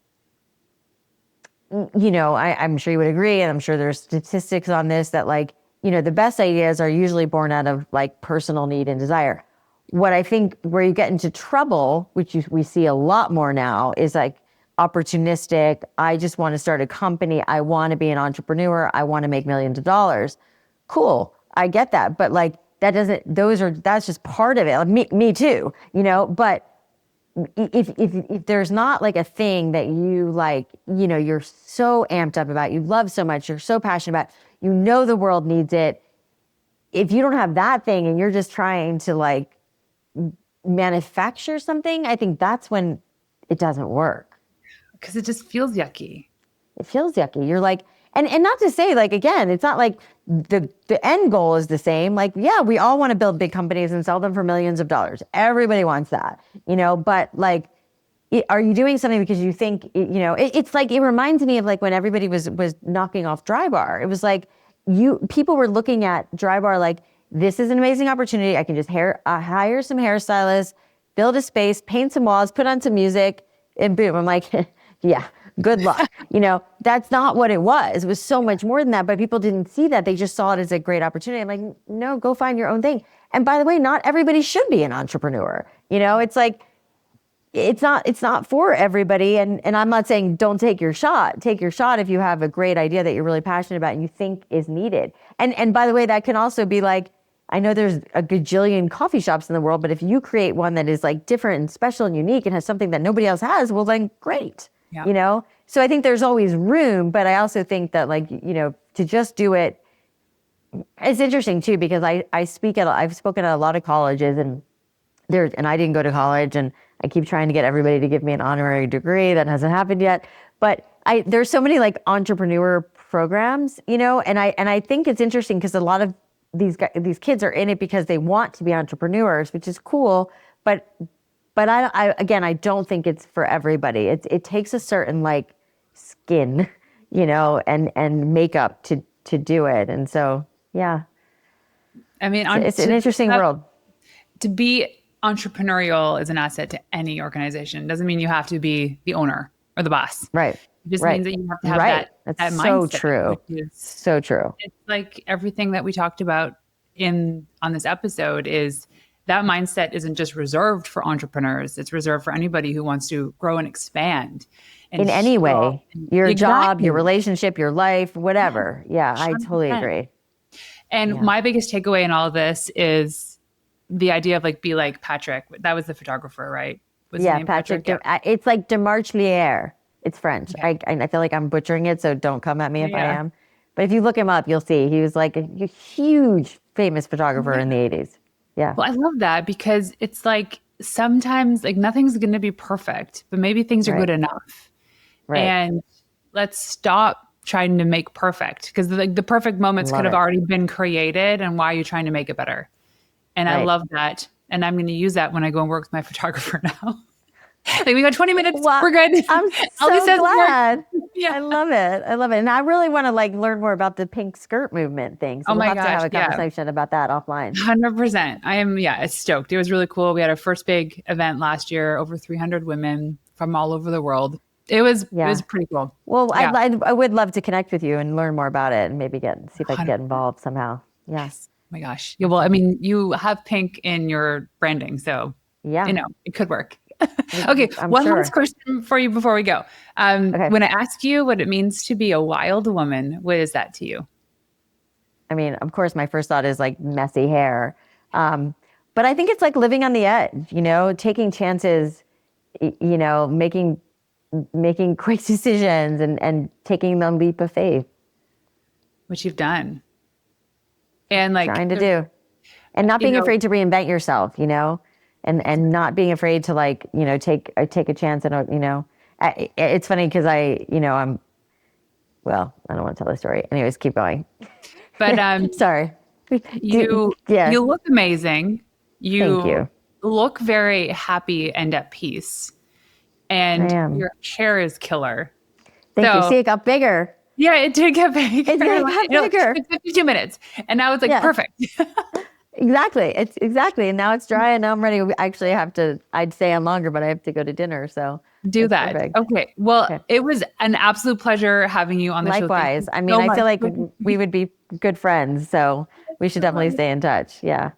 S2: know, I'm sure you would agree, and I'm sure there's statistics on this that like, you know, the best ideas are usually born out of like personal need and desire. What I think where you get into trouble, which we see a lot more now, is like opportunistic. I just want to start a company. I want to be an entrepreneur. I want to make millions of dollars. Cool. I get that. But like, that's just part of it. Like, me too, you know, but if there's not like a thing that you like, you know, you're so amped up about, you love so much, you're so passionate about, you know, the world needs it. If you don't have that thing and you're just trying to like manufacture something, I think that's when it doesn't work.
S1: Because it just feels yucky.
S2: It feels yucky. You're like, and not to say like, again, it's not like the end goal is the same. Like, yeah, we all want to build big companies and sell them for millions of dollars. Everybody wants that, you know, but like, are you doing something because you think, you know, it's like, it reminds me of like when everybody was knocking off Drybar. It was like, people were looking at Drybar like, this is an amazing opportunity. I can just hire some hairstylists, build a space, paint some walls, put on some music, and boom. I'm like, yeah, good luck. You know, that's not what it was. It was so much more than that, but people didn't see that. They just saw it as a great opportunity. I'm like, no, go find your own thing. And by the way, not everybody should be an entrepreneur. You know, it's like, it's not for everybody. And I'm not saying don't take your shot. Take your shot if you have a great idea that you're really passionate about and you think is needed. And by the way, that can also be like, I know there's a gajillion coffee shops in the world, but if you create one that is like different and special and unique and has something that nobody else has, well then great. Yeah. You know? So I think there's always room, but I also think that like, you know, to just do it, it's interesting too, because I've spoken at a lot of colleges and I didn't go to college and I keep trying to get everybody to give me an honorary degree. That hasn't happened yet. But there's so many like entrepreneur programs, you know, and I think it's interesting because a lot of these kids are in it because they want to be entrepreneurs, which is cool. But I don't think it's for everybody. It takes a certain like skin, you know, and makeup to do it. And so, yeah.
S1: I mean,
S2: it's an interesting world.
S1: To be entrepreneurial is an asset to any organization. It doesn't mean you have to be the owner or the boss.
S2: Right.
S1: It just means that you have to have that mindset.
S2: So true. So true.
S1: It's like everything that we talked about on this episode is that mindset isn't just reserved for entrepreneurs. It's reserved for anybody who wants to grow and expand. And
S2: In any way, your job, your relationship, your life, whatever. Yeah, I totally
S1: 100%.
S2: agree.
S1: And my biggest takeaway in all of this is the idea of like, be like Patrick. That was the photographer, right? Was his name
S2: Patrick. It's like Demarchelier. It's French.
S1: Okay.
S2: I feel like I'm butchering it, so don't come at me if I
S1: Yeah.
S2: am. But if you look him up, you'll see he was like a huge famous photographer in the 80s. Yeah.
S1: Well, I love that because it's like sometimes like nothing's going to be perfect, but maybe things are good enough.
S2: Right.
S1: And let's stop trying to make perfect because the perfect moments could have already been created. And why are you trying to make it better? And I love that. And I'm going to use that when I go and work with my photographer now. Like we got 20 minutes.
S2: Well,
S1: we're good.
S2: I'm so glad.
S1: Yeah.
S2: I love it. I love it. And I really want to like learn more about the pink skirt movement thing. So we'll have to have a conversation about that offline.
S1: 100%. I am, stoked. It was really cool. We had our first big event last year, over 300 women from all over the world. It was pretty cool.
S2: Well, I would love to connect with you and learn more about it and maybe see if I can get involved somehow. Yes.
S1: Oh my gosh. Yeah, well, I mean, you have pink in your branding, so it could work. Okay, one last question for you before we go. When I ask you what it means to be a wild woman, what is that to you?
S2: I mean, of course, my first thought is like messy hair. But I think it's like living on the edge, taking chances, making quick decisions and taking the leap of faith.
S1: Which you've done. And like
S2: trying to do. And not being afraid to reinvent yourself, and not being afraid to like, take a chance and, it's funny because I don't want to tell the story. Anyways, keep going.
S1: But
S2: sorry.
S1: You look amazing.
S2: Thank you.
S1: Look very happy and at peace. And your hair is killer.
S2: Thank you. See, it got bigger.
S1: Yeah, it did get bigger.
S2: It got bigger.
S1: It's 52 minutes. And now it's like perfect.
S2: Exactly. And now it's dry and now I'm ready. Actually, I'd stay on longer, but I have to go to dinner. So
S1: do that. Perfect. Okay. Well, It was an absolute pleasure having you on the show.
S2: Likewise. I mean, I feel like we would be good friends. So we should definitely stay in touch. Yeah.